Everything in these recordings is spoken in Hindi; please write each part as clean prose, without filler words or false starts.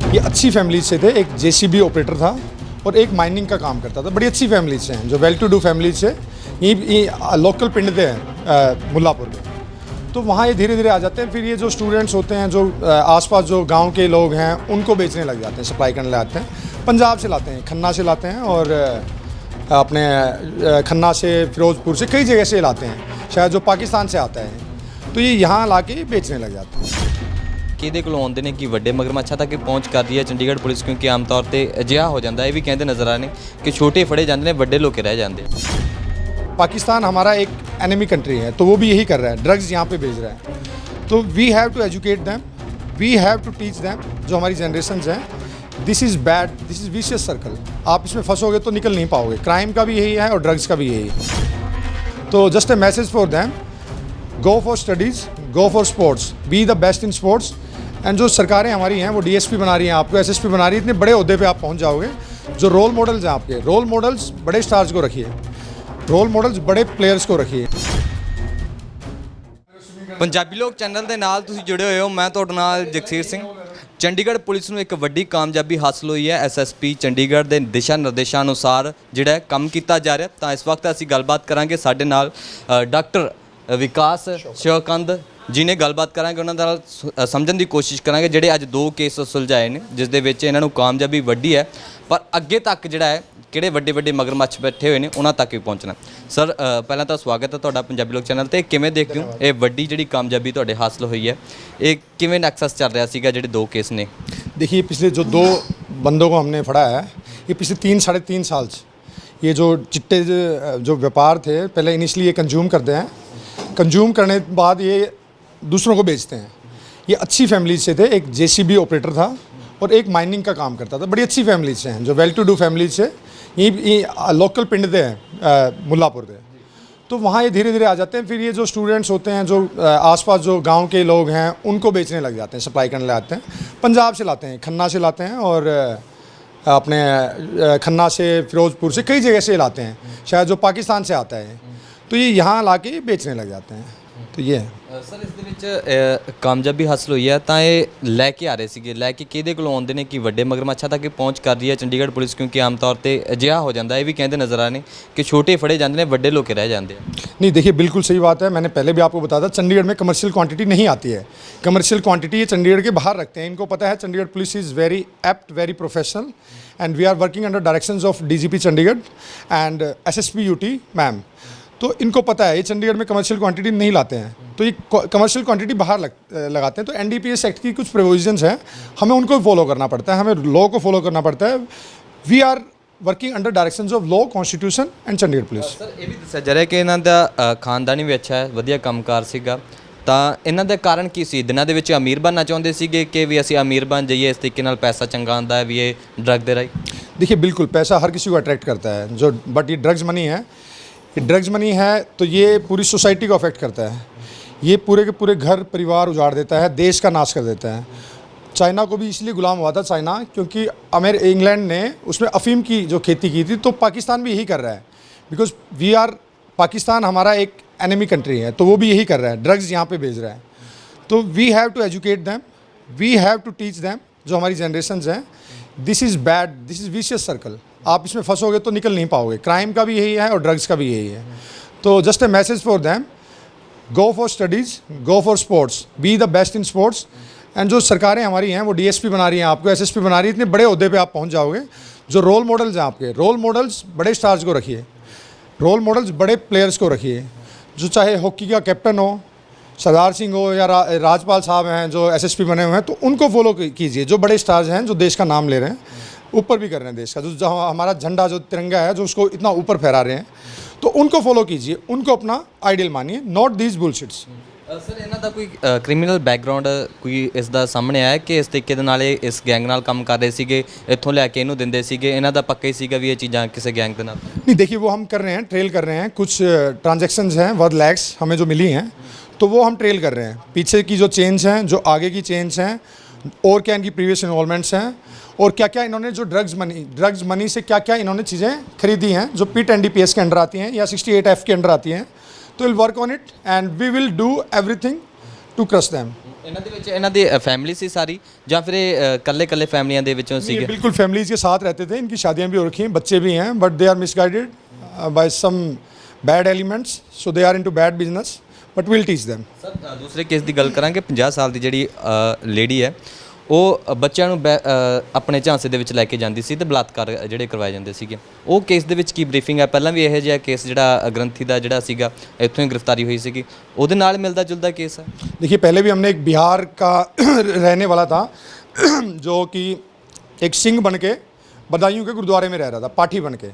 ये अच्छी फैमिली से थे। एक जेसीबी ऑपरेटर था और एक माइनिंग का काम करता था। बड़ी अच्छी फैमिली से हैं, जो वेल टू डू फैमिली से ये लोकल पिंड थे हैं मुल्लापुर के। तो वहाँ ये धीरे धीरे आ जाते हैं। फिर ये जो स्टूडेंट्स होते हैं, जो आसपास जो गांव के लोग हैं, उनको बेचने लग जाते हैं, सप्लाई करने लग जाते हैं। पंजाब से लाते हैं, खन्ना से लाते हैं और अपने खन्ना से, फिरोजपुर से, कई जगह से लाते हैं, शायद जो पाकिस्तान से आता है। तो ये यहाँ ला के बेचने लग जाते हैं। ਕਿਹਦੇ ਕੋਲੋਂ ਆਉਂਦੇ ਨੇ ਕਿ ਵੱਡੇ ਮਗਰਮੱਛਾਂ ਤੱਕ ਪਹੁੰਚ ਕਰਦੀ ਹੈ ਚੰਡੀਗੜ੍ਹ ਪੁਲਿਸ, ਕਿਉਂਕਿ ਆਮ ਤੌਰ ਤੇ ਅਜਿਹਾ ਹੋ ਜਾਂਦਾ ਇਹ ਵੀ ਕਹਿੰਦੇ ਨਜ਼ਰ ਆ ਨੇ ਕਿ ਛੋਟੇ ਫੜੇ ਜਾਂਦੇ ਨੇ, ਵੱਡੇ ਲੋਕ ਰਹਿ ਜਾਂਦੇ ਆ। पाकिस्तान हमारा एक एनिमी कंट्री है, तो वो भी यही कर रहा है, ड्रग्स यहाँ पे भेज रहा है। तो we have to educate them, we have to teach them, जो हमारी जनरेशन्स हैं। This is bad, this is vicious circle. आप इसमें फंसोगे तो निकल नहीं पाओगे। क्राइम का भी यही है और ड्रग्स का भी यही है। तो just a message for them, go for studies, go for sports, be the best in sports. And जो सरकारें हमारी हैं वो डीएसपी बना रही हैं, आपको एसएसपी बना रही है, इतने बड़े ओहदे पे आप पहुंच जाओगे। जो रोल मॉडल्स हैं आपके, रोल मॉडल्स बड़े स्टार्स को रखिए, रोल मॉडल्स बड़े प्लेयर्स को रखिए। ਪੰਜਾਬੀ ਲੋਕ ਚੈਨਲ ਦੇ ਨਾਲ ਤੁਸੀਂ ਜੁੜੇ ਹੋਏ ਹੋ। ਮੈਂ ਤੁਹਾਡੇ ਨਾਲ ਜਗਸੀਰ ਸਿੰਘ। ਚੰਡੀਗੜ੍ਹ ਪੁਲਿਸ ਨੂੰ ਇੱਕ ਵੱਡੀ ਕਾਮਯਾਬੀ ਹਾਸਲ ਹੋਈ ਹੈ। ਐਸਐਸਪੀ ਚੰਡੀਗੜ੍ਹ ਦੇ ਦਿਸ਼ਾ ਨਿਰਦੇਸ਼ਾਂ ਅਨੁਸਾਰ ਜਿਹੜਾ ਕੰਮ ਕੀਤਾ ਜਾ ਰਿਹਾ। ਤਾਂ ਇਸ ਵਕਤ ਅਸੀਂ ਗੱਲਬਾਤ ਕਰਾਂਗੇ ਸਾਡੇ ਨਾਲ ਡਾਕਟਰ ਵਿਕਾਸ ਸ਼ਿਵਕੰਦ ਜੀ ਨੇ। ਗੱਲਬਾਤ ਕਰਾਂਗੇ ਉਹਨਾਂ ਨਾਲ, ਸਮਝਣ ਦੀ ਕੋਸ਼ਿਸ਼ ਕਰਾਂਗੇ ਜਿਹੜੇ ਅੱਜ 2 ਕੇਸ ਸੁਲਝਾਏ ਨੇ, ਜਿਸ ਦੇ ਵਿੱਚ ਇਹਨਾਂ ਨੂੰ ਕਾਮਯਾਬੀ ਵੱਡੀ ਹੈ, ਪਰ ਅੱਗੇ ਤੱਕ ਜਿਹੜਾ ਹੈ ਕਿਹੜੇ ਵੱਡੇ ਵੱਡੇ ਮਗਰਮੱਛ ਬੈਠੇ ਹੋਏ ਨੇ ਉਹਨਾਂ ਤੱਕ ਵੀ ਪਹੁੰਚਣਾ। ਸਰ ਪਹਿਲਾਂ ਤਾਂ ਸਵਾਗਤ ਹੈ ਤੁਹਾਡਾ ਪੰਜਾਬੀ ਲੋਕ ਚੈਨਲ ਤੇ। ਕਿਵੇਂ ਦੇਖਦੇ ਹੋ ਇਹ ਵੱਡੀ ਜਿਹੜੀ ਕਾਮਯਾਬੀ ਤੁਹਾਡੇ ਹਾਸਲ ਹੋਈ ਹੈ, ਇਹ ਕਿਵੇਂ ਨੈਕਸਸ ਚੱਲ ਰਿਹਾ ਸੀਗਾ ਜਿਹੜੇ 2 केस ने? देखिए, पिछले जो 2 बंदों को हमने फड़ा है, ये पिछले 3 साढ़े 3 साल से ये जो चिट्टे जो व्यापार थे, पहले इनिशली ये कंज्यूम करते हैं, कंज्यूम करने के बाद ये दूसरों को बेचते हैं। ये अच्छी फैमिली से थे। एक जेसीबी ऑपरेटर था और एक माइनिंग का काम करता था। बड़ी अच्छी फैमिली से हैं, जो वेल टू डू फैमिली से ये लोकल पिंड थे हैं मुल्लापुर के। तो वहाँ ये धीरे धीरे आ जाते हैं। फिर ये जो स्टूडेंट्स होते हैं, जो आसपास जो गांव के लोग हैं, उनको बेचने लग जाते हैं, सप्लाई करने लग जाते हैं। पंजाब से लाते हैं, खन्ना से लाते हैं और अपने खन्ना से, फिरोजपुर से, कई जगह से लाते हैं, शायद जो पाकिस्तान से आता है। तो ये यहाँ ला के बेचने लग जाते हैं। तो ये है ਸਰ, ਇਸ ਦੇ ਵਿੱਚ ਕਾਮਯਾਬੀ ਹਾਸਲ ਹੋਈ ਹੈ ਤਾਂ ਇਹ ਲੈ ਕੇ ਆ ਰਹੇ ਸੀਗੇ, ਲੈ ਕੇ ਕਿਹਦੇ ਕੋਲੋਂ ਆਉਂਦੇ ਨੇ ਕਿ ਵੱਡੇ ਮਗਰਮੱਛਾਂ ਤੱਕ ਪਹੁੰਚ ਕਰਦੀ ਹੈ ਚੰਡੀਗੜ੍ਹ ਪੁਲਿਸ, ਕਿਉਂਕਿ ਆਮ ਤੌਰ ਤੇ ਅਜਿਹਾ ਹੋ ਜਾਂਦਾ ਇਹ ਵੀ ਕਹਿੰਦੇ ਨਜ਼ਰ ਆ ਨੇ कि छोटे फड़े जाते हैं, ਵੱਡੇ लोग रह जाते हैं। नहीं, देखिए बिल्कुल सही बात है। मैंने पहले भी आपको बताया था, चंडीगढ़ में कमर्शियल क्वांटिटी नहीं आती है। कमर्शियल क्वांटिटी ये चंडीगढ़ के बाहर रखते हैं। इनको पता है Chandigarh police is very apt, very professional, and we are working under directions of DGP Chandigarh and SSP UT ma'am. तो इनको पता है ये चंडीगढ़ में कमर्शियल क्वांटिटी नहीं लाते हैं, तो ये कमर्शियल क्वांटिटी बाहर लगाते हैं। तो एनडीपीएस एक्ट की कुछ प्रोविजंस हैं, हमें उनको फॉलो करना पड़ता है, हमें लॉ को फॉलो करना पड़ता है। We are working under directions of law, constitution and Chandigarh police. Sir, ਇਹ ਵੀ ਦੱਸਿਆ ਜਾ ਰਿਹਾ ਕਿ ਇਹਨਾਂ ਦਾ ਖਾਨਦਾਨੀ ਵੀ ਅੱਛਾ ਹੈ, ਵਧੀਆ ਕੰਮਕਾਰ ਸੀਗਾ। ਤਾਂ ਇਹਨਾਂ ਦਾ ਕਾਰਨ ਕੀ ਸੀ? ਦਿਨਾਂ ਦੇ ਵਿੱਚ ਅਮੀਰ ਬਣਨਾ ਚਾਹੁੰਦੇ ਸੀਗੇ ਕਿ ਵੀ ਅਸੀਂ ਅਮੀਰ ਬਣ ਜਾਈਏ, ਇਸ ਤਰੀਕੇ ਨਾਲ ਪੈਸਾ ਚੰਗਾ ਆਉਂਦਾ ਹੈ ਵੀ ਇਹ ਡਰੱਗ ਦੇ ਰਾਹੀਂ? देखिए, बिल्कुल पैसा हर किसी को अट्रैक्ट करता है, जो बट ये ड्रग्स मनी है, ये ड्रग्स मनी है तो ये पूरी सोसाइटी को अफेक्ट करता है। ये पूरे के पूरे घर परिवार उजाड़ देता है, देश का नाश कर देता है। चाइना को भी इसलिए गुलाम हुआ था चाइना, क्योंकि इंग्लैंड ने उसमें अफ़ीम की जो खेती की थी, तो पाकिस्तान भी यही कर रहा है। बिकॉज वी आर, पाकिस्तान हमारा एक एनिमी कंट्री है, तो वो भी यही कर रहा है, ड्रग्स यहाँ पे भेज रहा है। तो we have to educate them, we have to teach them, जो हमारी जनरेशन्स हैं। This is bad, this is vicious circle. आप इसमें फंसोगे तो निकल नहीं पाओगे। क्राइम का भी यही है और ड्रग्स का भी यही है। तो just a message for them, go for studies, go for sports, be the best in sports. And जो सरकारें हमारी हैं वो डीएसपी बना रही हैं, आपको एसएसपी बना रही है, इतने बड़े ओहदे पे आप पहुंच जाओगे। जो रोल मॉडल्स हैं आपके, रोल मॉडल्स बड़े स्टार्स को रखिए, रोल मॉडल्स बड़े प्लेयर्स को रखिए। जो चाहे हॉकी का कैप्टन हो, सरदार सिंह हो, या राजपाल साहब हैं जो एसएसपी बने हुए हैं, तो उनको फॉलो कीजिए। जो बड़े स्टार्स हैं, जो देश का नाम ले रहे हैं, ऊपर भी कर रहे हैं देश का, जो हमारा झंडा जो तिरंगा है, जो उसको इतना ऊपर फहरा रहे हैं, तो उनको फॉलो कीजिए, उनको अपना आइडियल मानिए, नॉट दीज बुलशिट्स। ਸਰ, ਇਹਨਾਂ ਦਾ ਕੋਈ ਕ੍ਰਿਮੀਨਲ ਬੈਕਗਰਾਉਂਡ ਕੋਈ ਇਸ ਦਾ ਸਾਹਮਣੇ ਆਇਆ ਕਿ ਇਸ ਤਰੀਕੇ ਦੇ ਨਾਲ ਇਹ ਇਸ ਗੈਂਗ ਨਾਲ ਕੰਮ ਕਰ ਰਹੇ ਸੀਗੇ, ਇੱਥੋਂ ਲੈ ਕੇ ਇਹਨੂੰ ਦਿੰਦੇ ਸੀਗੇ, ਇਹਨਾਂ ਦਾ ਪੱਕਾ ਹੀ ਸੀਗਾ ਵੀ ਇਹ ਚੀਜ਼ਾਂ ਕਿਸੇ ਗੈਂਗ ਦੇ ਨਾਲ? नहीं, देखिए वो हम कर रहे हैं, ट्रेल कर रहे हैं। कुछ ट्रांजैक्शंस हैं वर्थ लैक्स हमें जो मिली हैं, तो वो हम ट्रेल कर रहे हैं। पीछे की जो चेंज हैं, जो आगे की चेंज हैं, और क्या इनकी प्रीवियस इन्वॉल्वमेंट्स हैं, और क्या क्या इन्होंने जो ड्रग्स मनी से क्या क्या इन्होंने चीज़ें खरीदी हैं, जो पिट एनडीपीएस के अंडर आती हैं या 68F के अंडर आती हैं। तो will work on it and we will do everything to crush them. ਇਹਨਾਂ ਦੇ ਵਿੱਚ ਇਹਨਾਂ ਦੀ ਫੈਮਿਲੀ ਸੀ ਸਾਰੀ ਜਾਂ ਫਿਰ ਇਹ ਇਕੱਲੇ ਇਕੱਲੇ ਫੈਮਲੀਆਂ ਦੇ ਵਿੱਚੋਂ ये ਸੀਗੇ? बिल्कुल फैमिलीज के साथ रहते थे, इनकी शादियां भी हो रखी हैं, बच्चे भी हैं, but they are misguided by some bad elements, so they are into bad business, but will teach them. Sir ਦੂਸਰੇ ਕੇਸ ਦੀ ਗੱਲ ਕਰਾਂਗੇ 50 ਸਾਲ ਦੀ ਜਿਹੜੀ ਲੇਡੀ ਹੈ ਉਹ ਬੱਚਿਆਂ ਨੂੰ ਆਪਣੇ ਝਾਂਸੇ ਦੇ ਵਿੱਚ ਲੈ ਕੇ ਜਾਂਦੀ ਸੀ ਤੇ ਬਲਾਤਕਾਰ ਜਿਹੜੇ ਕਰਵਾਏ ਜਾਂਦੇ ਸੀਗੇ। ਉਹ ਕੇਸ ਦੇ ਵਿੱਚ ਕੀ ਬਰੀਫਿੰਗ ਹੈ? ਪਹਿਲਾਂ ਵੀ ਇਹੋ ਜਿਹਾ ਕੇਸ ਜਿਹੜਾ ਗ੍ਰੰਥੀ ਦਾ ਜਿਹੜਾ ਸੀਗਾ ਇੱਥੋਂ ही गिरफ्तारी हुई ਸੀਗੀ, ਉਹਦੇ ਨਾਲ ਮਿਲਦਾ जुलता केस है? देखिए, पहले भी हमने एक बिहार का रहने वाला था जो कि एक सिंह बन के बदायूं के गुरुद्वारे में रह रहा था, पाठी बन के।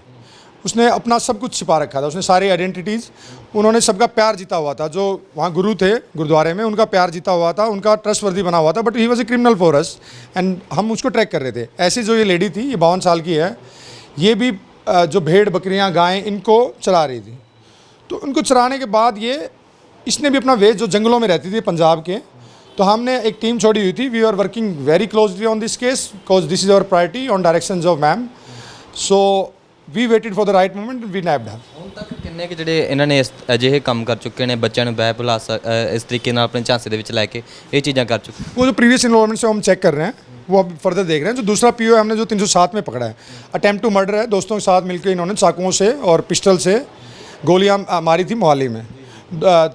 उसने अपना सब कुछ छिपा रखा था, उसने सारी आइडेंटिटीज़, उन्होंने सबका प्यार जीता हुआ था। जो वहाँ गुरु थे गुरुद्वारे में, उनका प्यार जीता हुआ था, उनका ट्रस्टवर्दी बना हुआ था, but he was a criminal for us and हम उसको ट्रैक कर रहे थे। ऐसी जो ये लेडी थी, ये 52 साल की है, ये भी जो भेड़ बकरियाँ गायें इनको चरा रही थी। तो उनको चराने के बाद ये इसने भी अपना वेज जो जंगलों में रहती थी पंजाब के, तो हमने एक टीम छोड़ी हुई थी। We are working very closely on this case because this is our priority on directions of ma'am. So we waited for the right moment, we nabbed her. ਹੁਣ ਤੱਕ ਕਿੰਨੇ ਕਿ ਜਿਹੜੇ ਇਹਨਾਂ ਨੇ ਇਸ ਅਜਿਹੇ ਕੰਮ ਕਰ ਚੁੱਕੇ ਨੇ, ਬੱਚਿਆਂ ਨੂੰ ਬਹਿ ਭੁਲਾ ਇਸ ਤਰੀਕੇ ਨਾਲ ਆਪਣੇ ਝਾਂਸੇ ਦੇ ਵਿੱਚ ਲੈ ਕੇ ਇਹ ਚੀਜ਼ਾਂ ਕਰ ਚੁੱਕੇ? वो जो प्रीवियस इन्वॉल्वमेंट से हम चेक कर रहे हैं, वो अब फर्दर देख रहे हैं। जो दूसरा पीओ हमने जो 307 में पकड़ा है, अटेम्प्ट टू मर्डर है, दोस्तों के साथ मिलकर इन्होंने चाकुओं से और पिस्टल से गोलियां मारी थी मोहाली में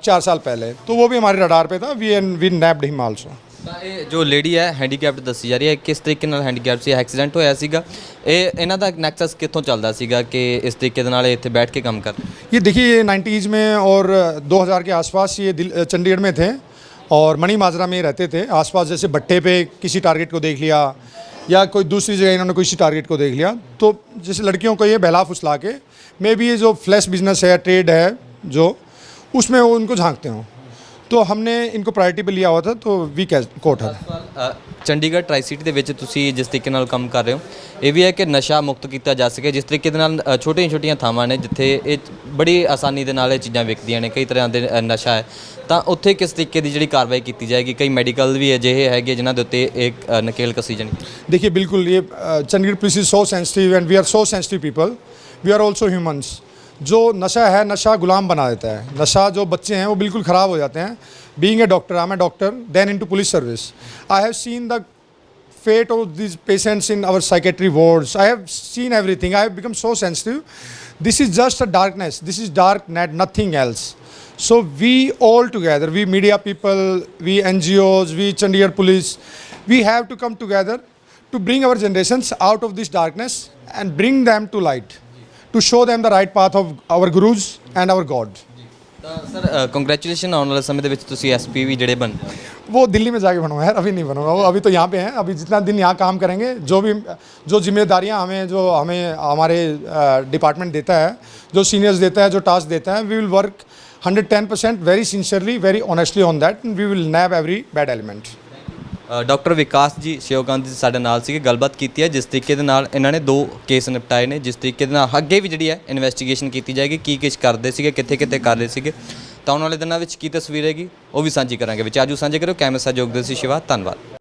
4 साल पहले, तो वो भी हमारे रडार पे था। We nabbed him also. ਤਾਂ ਇਹ ਜੋ ਲੇਡੀ ਹੈ ਹੈਂਡੀਕੈਪਡ ਦੱਸੀ ਜਾ ਰਹੀ ਹੈ, ਕਿਸ ਤਰੀਕੇ ਨਾਲ ਹੈਂਡੀਕੈਪ ਸੀ? ਐਕਸੀਡੈਂਟ ਹੋਇਆ ਸੀਗਾ? ਇਹਨਾਂ ਦਾ ਨੈਕਸਸ ਕਿੱਥੋਂ ਚੱਲਦਾ ਸੀਗਾ ਕਿ ਇਸ ਤਰੀਕੇ ਦੇ ਨਾਲ ਇਹ ਇੱਥੇ बैठ के काम कर? ये देखिए, ये 90s में और 2000 के आसपास ये चंडीगढ़ में थे और मणि माजरा में रहते थे आसपास। जैसे भट्टे पे किसी टारगेट को देख लिया या कोई दूसरी जगह इन्होंने किसी टारगेट को देख लिया, तो जैसे लड़कियों को ये बहला फुसला के मे बी ये जो फ्लैश बिजनेस है, ट्रेड है जो, उसमें वो उनको झांकते हों। तो हमने इनको प्रायोरिटी पे लिया हुआ था, तो वी कोट है। ਚੰਡੀਗੜ੍ਹ ਟਰਾਈ ਸਿਟੀ ਦੇ ਵਿੱਚ ਤੁਸੀਂ ਜਿਸ ਤਰੀਕੇ ਨਾਲ ਕੰਮ ਕਰ ਰਹੇ ਹੋ, ਇਹ ਵੀ ਹੈ ਕਿ ਨਸ਼ਾ ਮੁਕਤ ਕੀਤਾ ਜਾ ਸਕੇ। ਜਿਸ ਤਰੀਕੇ ਦੇ ਨਾਲ ਛੋਟੀਆਂ ਥਾਵਾਂ ਨੇ ਜਿੱਥੇ ਇਹ ਬੜੀ ਆਸਾਨੀ ਦੇ ਨਾਲ ਇਹ ਚੀਜ਼ਾਂ ਵਿਕਦੀਆਂ ਨੇ, ਕਈ ਤਰ੍ਹਾਂ ਦੇ ਨਸ਼ਾ ਹੈ, ਤਾਂ ਉੱਥੇ ਕਿਸ ਤਰੀਕੇ ਦੀ ਜਿਹੜੀ ਕਾਰਵਾਈ ਕੀਤੀ ਜਾਏਗੀ? ਕਈ ਮੈਡੀਕਲ ਵੀ ਅਜਿਹੇ ਹੈਗੇ ਜਿਨ੍ਹਾਂ ਦੇ ਉੱਤੇ ਇੱਕ ਨਕੇਲ ਕਸੀ ਜਾਣੀ। देखिए, बिल्कुल ये Chandigarh police is so sensitive and we are so sensitive people, we are also humans. जो नशा है, नशा गुलाम बना देता है। नशा जो बच्चे हैं वो बिल्कुल ख़राब हो जाते हैं। Being a doctor, I am a doctor, then into police service, I have seen the fate of these patients in our psychiatry wards. I have seen everything. I have become so sensitive. This is just a darkness. This is dark net, nothing else. So we all together, we media people, we NGOs, we Chandigarh police, we have to come together to bring our generations out of this darkness and bring them to light, to show them the right path of our gurus and our God. ਤਾਂ ਸਰ ਕੰਗ੍ਰੈਚੁਲੇਸ਼ਨ, ਆਉਣ ਵਾਲੇ ਸਮੇਂ ਦੇ ਵਿੱਚ ਤੁਸੀਂ ਐਸਪੀ ਵੀ ਜਿਹੜੇ ਬਣ? वो दिल्ली में जाके बनूंगा यार, अभी नहीं बनूंगा। वो अभी तो यहाँ पे हैं। अभी जितना दिन यहाँ काम करेंगे, जो जिम्मेदारियाँ हमें हमारे डिपार्टमेंट देता है, जो सीनियर्स देता है, जो टास्क देता है, we will work 110% very sincerely, very honestly on that, we will nab every bad element. Doctor Vikas ji Shivkant ਜੀ ਸਾਡੇ ਨਾਲ ਸੀਗੇ, ਗੱਲਬਾਤ ਕੀਤੀ ਹੈ। ਜਿਸ ਤਰੀਕੇ ਦੇ ਨਾਲ ਇਹਨਾਂ ਨੇ 2 ਕੇਸ ਨਿਪਟਾਏ ਨੇ, ਜਿਸ ਤਰੀਕੇ ਦੇ ਨਾਲ ਅੱਗੇ ਵੀ ਜਿਹੜੀ ਹੈ ਇਨਵੈਸਟੀਗੇਸ਼ਨ ਕੀਤੀ ਜਾਏਗੀ, ਕੀ ਕੁਛ ਕਰਦੇ ਸੀਗੇ, ਕਿੱਥੇ ਕਿੱਥੇ ਕਰ ਰਹੇ ਸੀਗੇ, ਤਾਂ ਆਉਣ ਵਾਲੇ ਦਿਨਾਂ ਵਿੱਚ ਕੀ ਤਸਵੀਰ ਹੈਗੀ ਉਹ ਵੀ ਸਾਂਝੀ ਕਰਾਂਗੇ। ਵਿੱਚ ਆਜੂ ਸਾਂਝੇ ਕਰੋ। ਕੈਮਰਾ ਸਹਿਯੋਗ ਦੇ ਸੀ ਸ਼ਿਵਾ, ਧੰਨਵਾਦ।